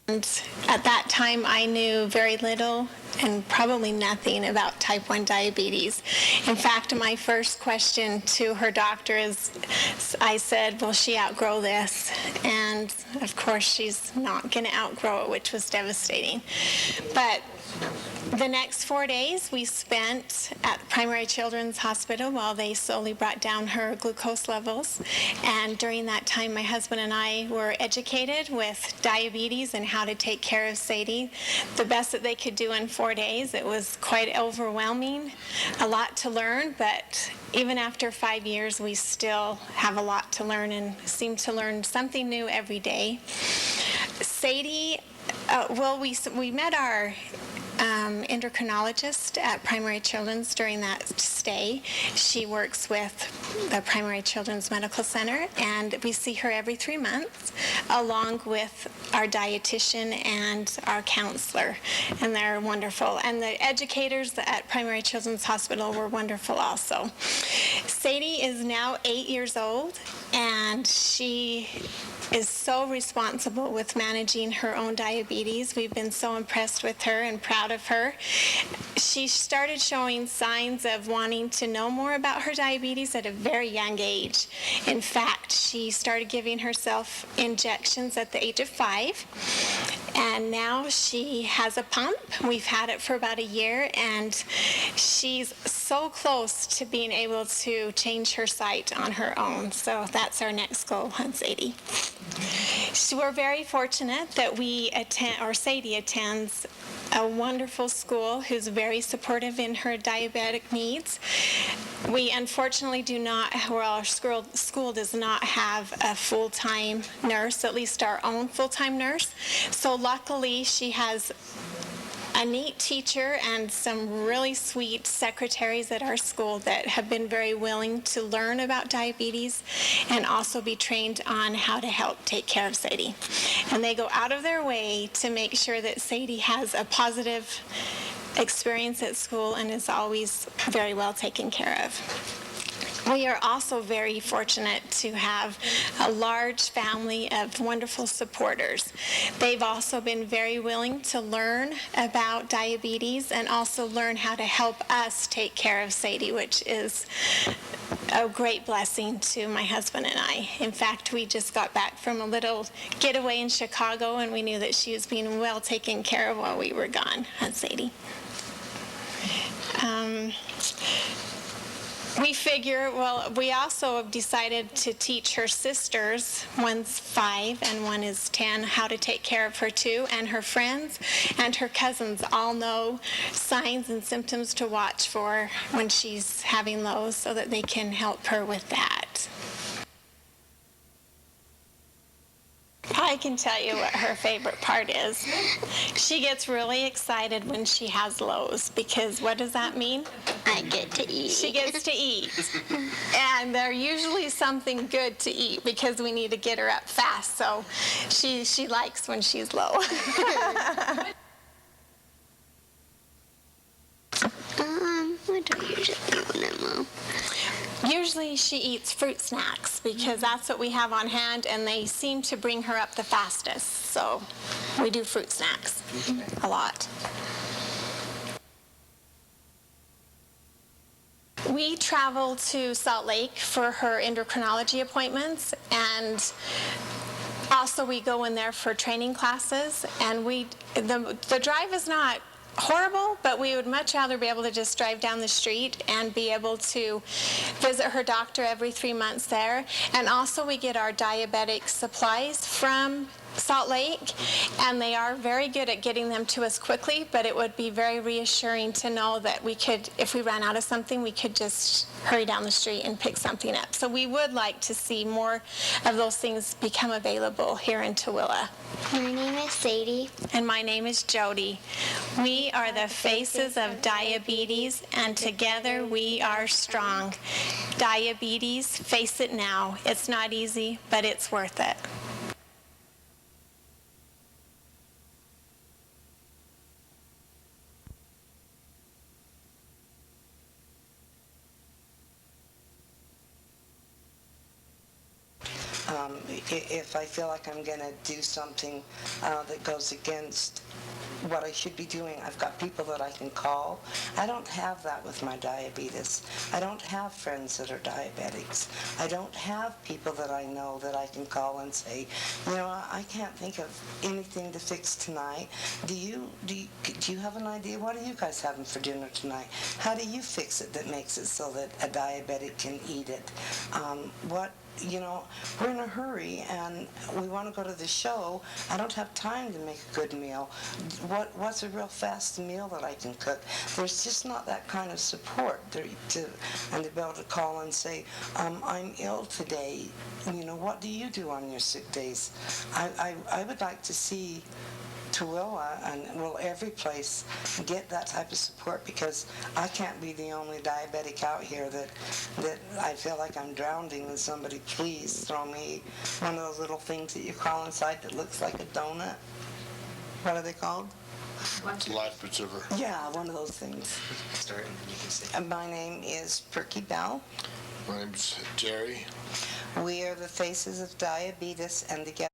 And at that time, I knew very little and probably nothing about type 1 diabetes. In fact, my first question to her doctor is, I said, will she outgrow this? And of course, she's not going to outgrow it, which was devastating. But the next 4 days we spent at Primary Children's Hospital while they slowly brought down her glucose levels. And during that time, my husband and I were educated with diabetes and how to take care of Sadie. The best that they could do in 4 days. It was quite overwhelming, a lot to learn, but even after 5 years, we still have a lot to learn and seem to learn something new every day. Sadie, we met our endocrinologist at Primary Children's during that stay. She works with the Primary Children's Medical Center, and we see her every 3 months, along with our dietitian and our counselor, and they're wonderful. And the educators at Primary Children's Hospital were wonderful also. Sadie is now 8 years old, and she is so responsible with managing her own diabetes. We've been so impressed with her and proud of her. She started showing signs of wanting to know more about her diabetes at a very young age. In fact, she started giving herself injections at the age of 5. And now she has a pump. We've had it for about a year, and she's so close to being able to change her sight on her own. So that's our next goal on Sadie. So we're very fortunate that Sadie attends a wonderful school who's very supportive in her diabetic needs. We unfortunately our school does not have a full-time nurse, at least our own full-time nurse. So luckily she has a neat teacher and some really sweet secretaries at our school that have been very willing to learn about diabetes and also be trained on how to help take care of Sadie. And they go out of their way to make sure that Sadie has a positive experience at school and is always very well taken care of. We are also very fortunate to have a large family of wonderful supporters. They've also been very willing to learn about diabetes and also learn how to help us take care of Sadie, which is a great blessing to my husband and I. In fact, we just got back from a little getaway in Chicago, and we knew that she was being well taken care of while we were gone on Sadie. We also have decided to teach her sisters, one's 5 and one is 10, how to take care of her too, and her friends and her cousins all know signs and symptoms to watch for when she's having lows so that they can help her with that. I can tell you what her favorite part is. She gets really excited when she has lows, because what does that mean? I get to eat. She gets to eat. And they're usually something good to eat because we need to get her up fast. So she likes when she's low. What do you usually eat when I'm low? Usually she eats fruit snacks because that's what we have on hand, and they seem to bring her up the fastest. So we do fruit snacks a lot. We travel to Salt Lake for her endocrinology appointments, and also we go in there for training classes. And the drive is not horrible, but we would much rather be able to just drive down the street and be able to visit her doctor every 3 months there. And also we get our diabetic supplies from Salt Lake, and they are very good at getting them to us quickly, but it would be very reassuring to know that we could, if we ran out of something, we could just hurry down the street and pick something up. So we would like to see more of those things become available here in Tooele. My name is Sadie. And my name is Jody. We are the faces of diabetes, and together we are strong. Diabetes, face it now. It's not easy, but it's worth it. if I feel like I'm going to do something that goes against what I should be doing, I've got people that I can call. I don't have that with my diabetes. I don't have friends that are diabetics. I don't have people that I know that I can call and say, you know, I can't think of anything to fix tonight. Do you have an idea? What are you guys having for dinner tonight? How do you fix it that makes it so that a diabetic can eat it? You know, we're in a hurry and we want to go to the show. I don't have time to make a good meal. What's a real fast meal that I can cook? There's just not that kind of support and to be able to call and say, I'm ill today. You know, what do you do on your sick days? I would like to see Tooele and every place get that type of support, because I can't be the only diabetic out here that I feel like I'm drowning, and somebody please throw me one of those little things that you call inside that looks like a donut. What are they called? Life preserver. Yeah, one of those things. Start and then you can say. My name is Perky Bell. My name's Jerry. We are the Faces of Diabetes, and together